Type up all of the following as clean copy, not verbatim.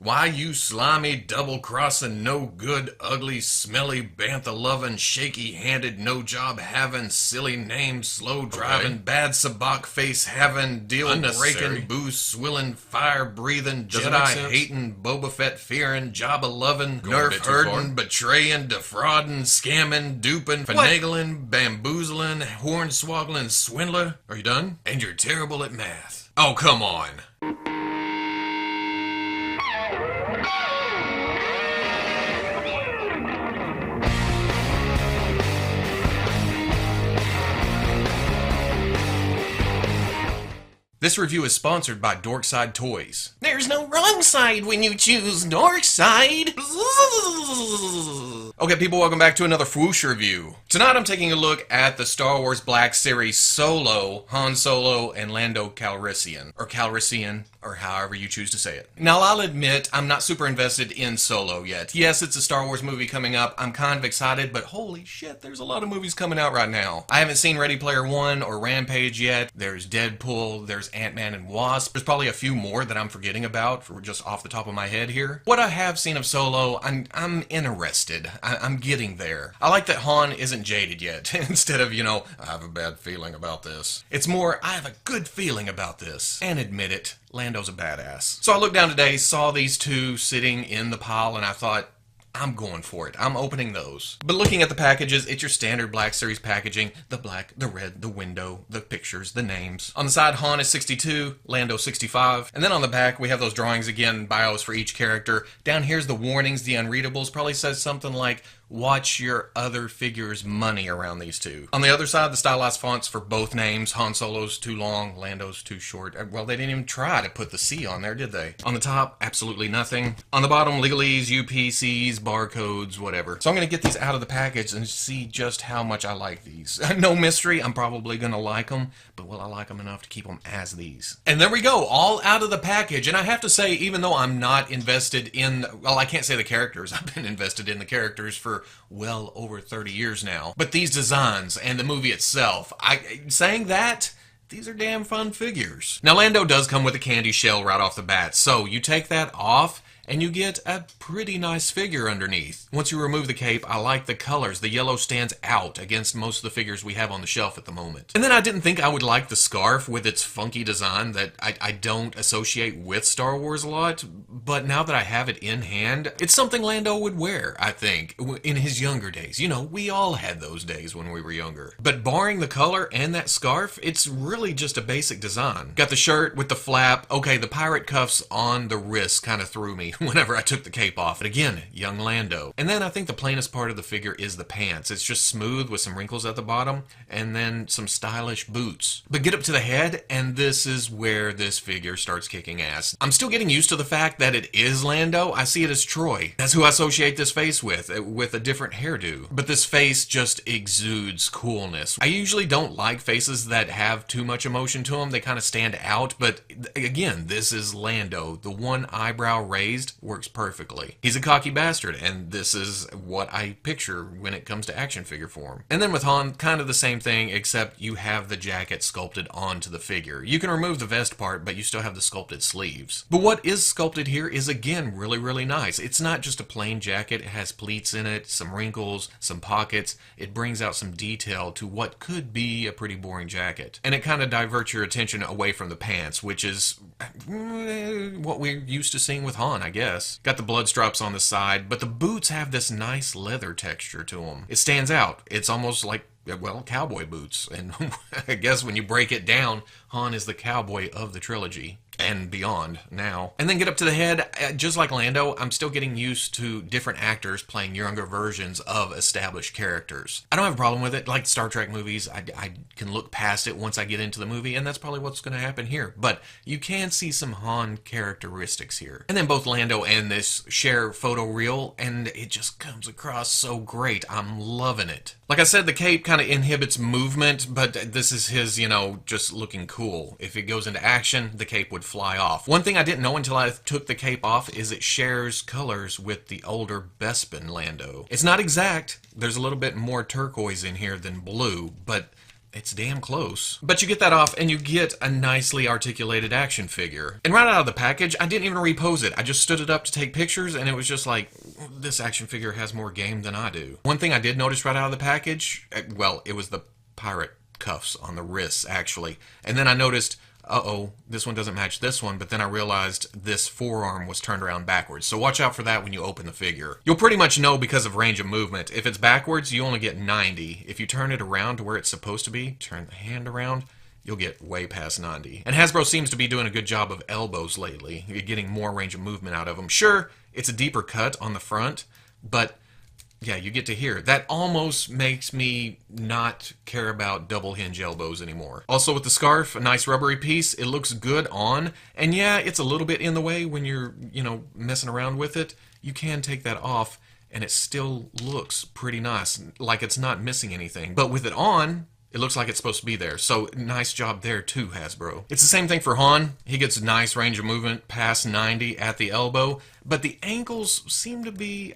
Why, you slimy, double-crossing, no-good, ugly, smelly, bantha-loving, shaky-handed, no-job-having, silly-named, slow-driving, bad sabacc face-having, deal-breaking, booze-swilling, fire-breathing, Jedi-hating, Boba Fett-fearing, Jabba-loving, nerf-herding, betraying, defrauding, scamming, duping, finagling, bamboozling, horn-swoggling swindler. Are you done? And you're terrible at math. Oh, come on. This review is sponsored by Dorkside Toys. There's no wrong side when you choose Dorkside. Okay, people, welcome back to another Fwoosh review. Tonight I'm taking a look at the Star Wars Black Series Solo, Han Solo, and Lando Calrissian. Or Calrissian, or however you choose to say it. Now, I'll admit, I'm not super invested in Solo yet. Yes, it's a Star Wars movie coming up. I'm kind of excited, but holy shit, there's a lot of movies coming out right now. I haven't seen Ready Player One or Rampage yet. There's Deadpool, there's Ant-Man and Wasp. There's probably a few more that I'm forgetting about, for just off the top of my head here. What I have seen of Solo, I'm interested. I'm getting there. I like that Han isn't jaded yet. Instead of, I have a bad feeling about this. It's more, I have a good feeling about this. And admit it, Lando's a badass. So I looked down today, saw these two sitting in the pile, and I thought, I'm going for it. I'm opening those. But looking at the packages, it's your standard Black Series packaging. The black, the red, the window, the pictures, the names. On the side, Han is 62, Lando 65. And then on the back, we have those drawings again, bios for each character. Down here's the warnings, the unreadables. Probably says something like, watch your other figures' money around these two. On the other side, the stylized fonts for both names. Han Solo's too long, Lando's too short. Well, they didn't even try to put the C on there, did they? On the top, absolutely nothing. On the bottom, legalese, UPCs, barcodes, whatever. So I'm going to get these out of the package and see just how much I like these. No mystery, I'm probably going to like them, but will I like them enough to keep them as these? And there we go, all out of the package. And I have to say, even though I'm not invested in, well, I can't say the characters. I've been invested in the characters for well over 30 years now. But these designs and the movie itself, saying that, these are damn fun figures. Now, Lando does come with a candy shell right off the bat, so you take that off, and you get a pretty nice figure underneath. Once you remove the cape, I like the colors. The yellow stands out against most of the figures we have on the shelf at the moment. And then I didn't think I would like the scarf with its funky design that I don't associate with Star Wars a lot, but now that I have it in hand, it's something Lando would wear, I think, in his younger days. We all had those days when we were younger. But barring the color and that scarf, it's really just a basic design. Got the shirt with the flap. Okay, the pirate cuffs on the wrist kind of threw me whenever I took the cape off. But again, young Lando. And then I think the plainest part of the figure is the pants. It's just smooth with some wrinkles at the bottom and then some stylish boots. But get up to the head and this is where this figure starts kicking ass. I'm still getting used to the fact that it is Lando. I see it as Troy. That's who I associate this face with a different hairdo. But this face just exudes coolness. I usually don't like faces that have too much emotion to them. They kind of stand out. But again, this is Lando. The one eyebrow raised works perfectly. He's a cocky bastard, and this is what I picture when it comes to action figure form. And then with Han, kind of the same thing, except you have the jacket sculpted onto the figure. You can remove the vest part, but you still have the sculpted sleeves. But what is sculpted here is, again, really, really nice. It's not just a plain jacket. It has pleats in it, some wrinkles, some pockets. It brings out some detail to what could be a pretty boring jacket. And it kind of diverts your attention away from the pants, which is what we're used to seeing with Han, I guess. Got the blood drops on the side, but the boots have this nice leather texture to them. It stands out. It's almost like, well, cowboy boots. And I guess when you break it down, Han is the cowboy of the trilogy. And beyond now. And then get up to the head, just like Lando, I'm still getting used to different actors playing younger versions of established characters. I don't have a problem with it. Like Star Trek movies, I can look past it once I get into the movie, and that's probably what's going to happen here. But you can see some Han characteristics here. And then both Lando and this share photo reel, and it just comes across so great. I'm loving it. Like I said, the cape kind of inhibits movement, but this is his, just looking cool. If it goes into action, the cape would fly off. One thing I didn't know until I took the cape off is it shares colors with the older Bespin Lando. It's not exact. There's a little bit more turquoise in here than blue, but It's damn close. But you get that off and you get a nicely articulated action figure. And right out of the package, I didn't even repose it. I just stood it up to take pictures and it was just like, this action figure has more game than I do. One thing I did notice right out of the package, well, it was the pirate cuffs on the wrists actually. And then I noticed, uh-oh, this one doesn't match this one, but then I realized this forearm was turned around backwards. So watch out for that when you open the figure. You'll pretty much know because of range of movement. If it's backwards, you only get 90. If you turn it around to where it's supposed to be, turn the hand around, you'll get way past 90. And Hasbro seems to be doing a good job of elbows lately. You're getting more range of movement out of them. Sure, it's a deeper cut on the front, but yeah, you get to hear. That almost makes me not care about double hinge elbows anymore. Also with the scarf, a nice rubbery piece. It looks good on. And yeah, it's a little bit in the way when you're, messing around with it. You can take that off and it still looks pretty nice. Like it's not missing anything. But with it on, it looks like it's supposed to be there. So nice job there too, Hasbro. It's the same thing for Han. He gets nice range of movement past 90 at the elbow. But the ankles seem to be...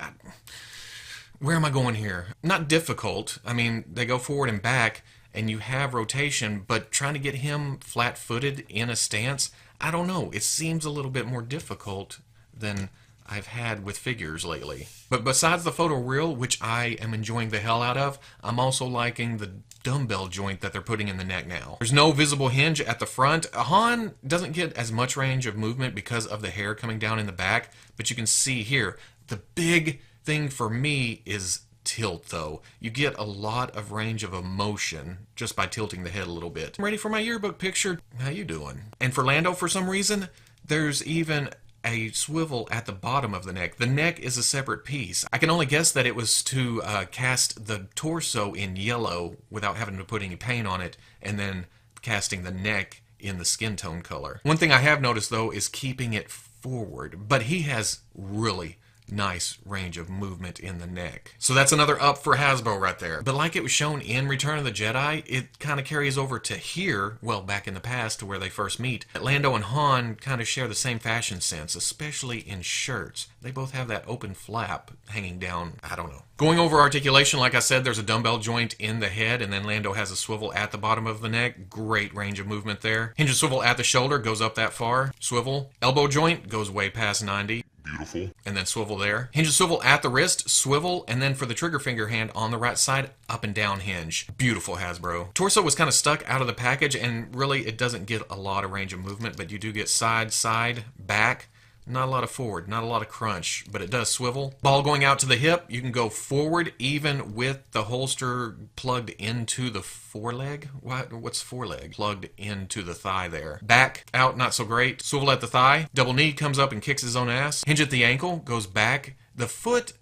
Where am I going here? Not difficult. I mean, they go forward and back, and you have rotation, but trying to get him flat-footed in a stance, I don't know. It seems a little bit more difficult than I've had with figures lately. But besides the photo reel, which I am enjoying the hell out of, I'm also liking the dumbbell joint that they're putting in the neck now. There's no visible hinge at the front. Han doesn't get as much range of movement because of the hair coming down in the back, but you can see here, the big thing for me is tilt though. You get a lot of range of emotion just by tilting the head a little bit. I'm ready for my yearbook picture. How you doing? And for Lando, for some reason, there's even a swivel at the bottom of the neck. The neck is a separate piece. I can only guess that it was to cast the torso in yellow without having to put any paint on it, and then casting the neck in the skin tone color. One thing I have noticed though is keeping it forward, but he has really nice range of movement in the neck. So that's another up for Hasbro right there. But like it was shown in Return of the Jedi, it kind of carries over to here, well, back in the past to where they first meet. Lando and Han kind of share the same fashion sense, especially in shirts. They both have that open flap hanging down, I don't know. Going over articulation, like I said, there's a dumbbell joint in the head, and then Lando has a swivel at the bottom of the neck. Great range of movement there. Hinge and swivel at the shoulder, goes up that far. Swivel. Elbow joint, goes way past 90. Beautiful. And then swivel there. Hinge and swivel at the wrist, swivel, and then for the trigger finger hand on the right side, up and down hinge. Beautiful, Hasbro. Torso was kind of stuck out of the package, and really it doesn't get a lot of range of movement, but you do get side, side, back. Not a lot of forward, not a lot of crunch, but it does swivel. Ball going out to the hip, you can go forward even with the holster plugged into the foreleg. What's foreleg? Plugged into the thigh there. Back out, not so great. Swivel at the thigh. Double knee comes up and kicks his own ass. Hinge at the ankle, goes back. The foot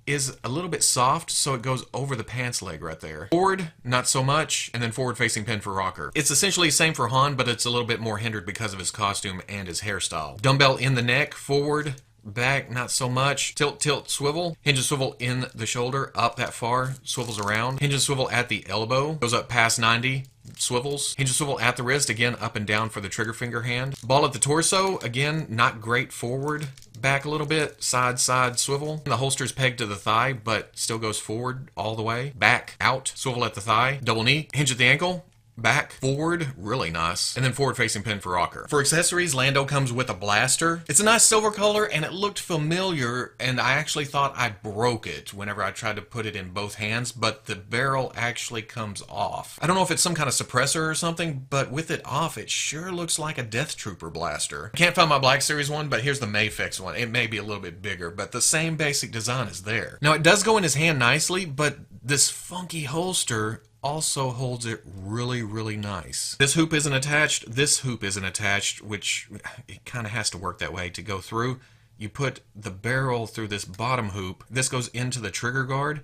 is a little bit soft, so it goes over the pants leg right there. Forward, not so much, and then forward facing pin for rocker. It's essentially the same for Han, but it's a little bit more hindered because of his costume and his hairstyle. Dumbbell in the neck, forward, back, not so much. Tilt, tilt, swivel. Hinge and swivel in the shoulder, up that far, swivels around. Hinge and swivel at the elbow, goes up past 90. Swivels. Hinge and swivel at the wrist, again up and down for the trigger finger hand. Ball at the torso, again not great forward. Back a little bit, side, side, swivel. The holster's pegged to the thigh, but still goes forward all the way. Back, out, swivel at the thigh, double knee, hinge at the ankle. Back, forward, really nice. And then forward facing pin for rocker. For accessories, Lando comes with a blaster. It's a nice silver color and it looked familiar, and I actually thought I broke it whenever I tried to put it in both hands, but the barrel actually comes off. I don't know if it's some kind of suppressor or something, but with it off, it sure looks like a Death Trooper blaster. I can't find my Black Series one, but here's the Mayfix one. It may be a little bit bigger, but the same basic design is there. Now it does go in his hand nicely, but this funky holster also holds it really, really nice. This hoop isn't attached, this hoop isn't attached, which it kind of has to work that way to go through. You put the barrel through this bottom hoop, this goes into the trigger guard,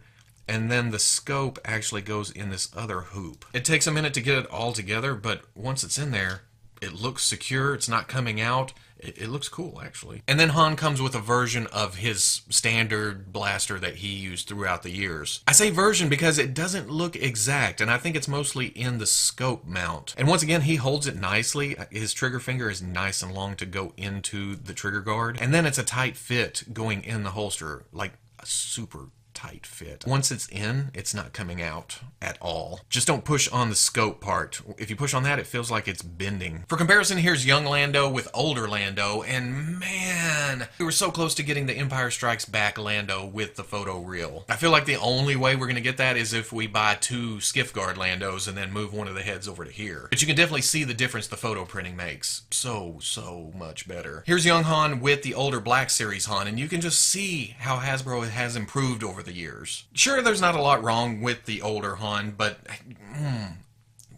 and then the scope actually goes in this other hoop. It takes a minute to get it all together, but once it's in there, it looks secure, it's not coming out. It looks cool, actually. And then Han comes with a version of his standard blaster that he used throughout the years. I say version because it doesn't look exact, and I think it's mostly in the scope mount. And once again, he holds it nicely. His trigger finger is nice and long to go into the trigger guard. And then it's a tight fit going in the holster, like a super tight fit. Once it's in, it's not coming out at all. Just don't push on the scope part. If you push on that, it feels like it's bending. For comparison, here's young Lando with older Lando, and man, we were so close to getting the Empire Strikes Back Lando with the photo reel. I feel like the only way we're going to get that is if we buy 2 skiff guard Landos and then move one of the heads over to here. But you can definitely see the difference the photo printing makes. So much better. Here's young Han with the older Black Series Han, and you can just see how Hasbro has improved over the years. Sure, there's not a lot wrong with the older Han, but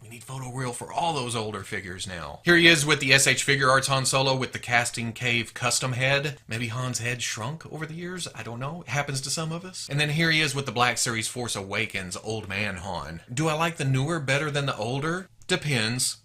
we need photo reel for all those older figures now. Here he is with the SH Figure Arts Han Solo with the casting cave custom head. Maybe Han's head shrunk over the years, I don't know. It happens to some of us. And then here he is with the Black Series Force Awakens Old Man Han. Do I like the newer better than the older? Depends.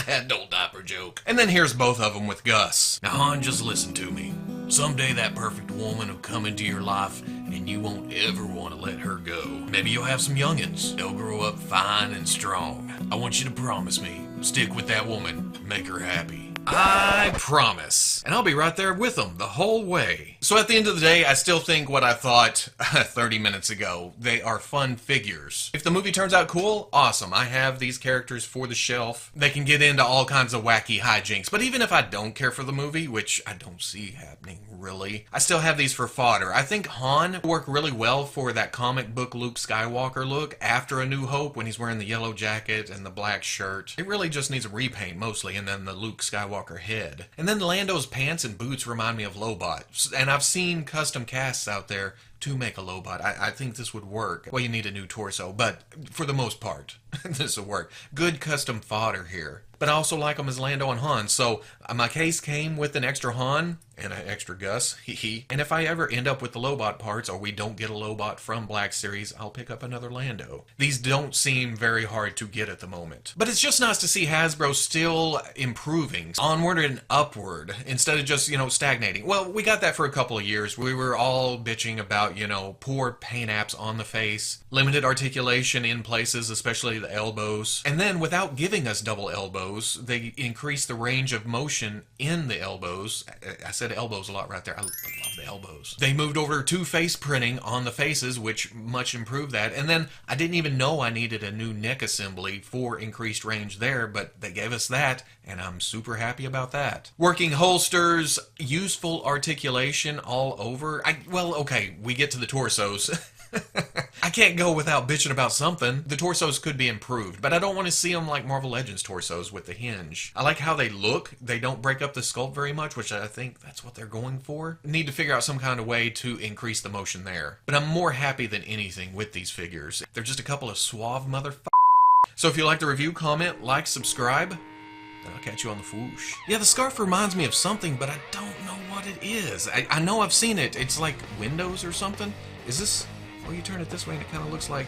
Adult diaper joke. And then here's both of them with Gus. Now Han, just listen to me. Someday that perfect woman will come into your life and you won't ever want to let her go. Maybe you'll have some youngins. They'll grow up fine and strong. I want you to promise me, stick with that woman, make her happy. I promise. And I'll be right there with them the whole way. So at the end of the day, I still think what I thought 30 minutes ago. They are fun figures. If the movie turns out cool, awesome. I have these characters for the shelf. They can get into all kinds of wacky hijinks. But even if I don't care for the movie, which I don't see happening really, I still have these for fodder. I think Han worked really well for that comic book Luke Skywalker look after A New Hope when he's wearing the yellow jacket and the black shirt. It really just needs a repaint mostly, and then the Luke Skywalker head. And then Lando's pants and boots remind me of Lobot. And I've seen custom casts out there to make a Lobot. I think this would work. Well, you need a new torso, but for the most part, this will work. Good custom fodder here. But I also like them as Lando and Han, so my case came with an extra Han and an extra Gus, and if I ever end up with the Lobot parts, or we don't get a Lobot from Black Series, I'll pick up another Lando. These don't seem very hard to get at the moment. But it's just nice to see Hasbro still improving, onward and upward, instead of just, stagnating. Well, we got that for a couple of years. We were all bitching about, poor paint apps on the face, limited articulation in places, especially the elbows, and then without giving us double elbows, they increased the range of motion in the elbows. I said elbows a lot right there. I love the elbows. They moved over to face printing on the faces, which much improved that. And then I didn't even know I needed a new neck assembly for increased range there, but they gave us that, and I'm super happy about that. Working holsters, useful articulation all over. Okay, we get to the torsos. I can't go without bitching about something. The torsos could be improved, but I don't want to see them like Marvel Legends torsos with the hinge. I like how they look. They don't break up the sculpt very much, which I think that's what they're going for. Need to figure out some kind of way to increase the motion there. But I'm more happy than anything with these figures. They're just a couple of suave motherfuckers. So if you like the review, comment, like, subscribe, and I'll catch you on the Fwoosh. Yeah, the scarf reminds me of something, but I don't know what it is. I know I've seen it. It's like windows or something. Is this... Well, you turn it this way and it kind of looks like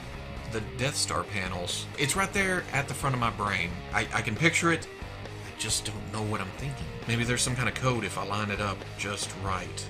the Death Star panels. It's right there at the front of my brain. I can picture it. I just don't know what I'm thinking. Maybe there's some kind of code if I line it up just right.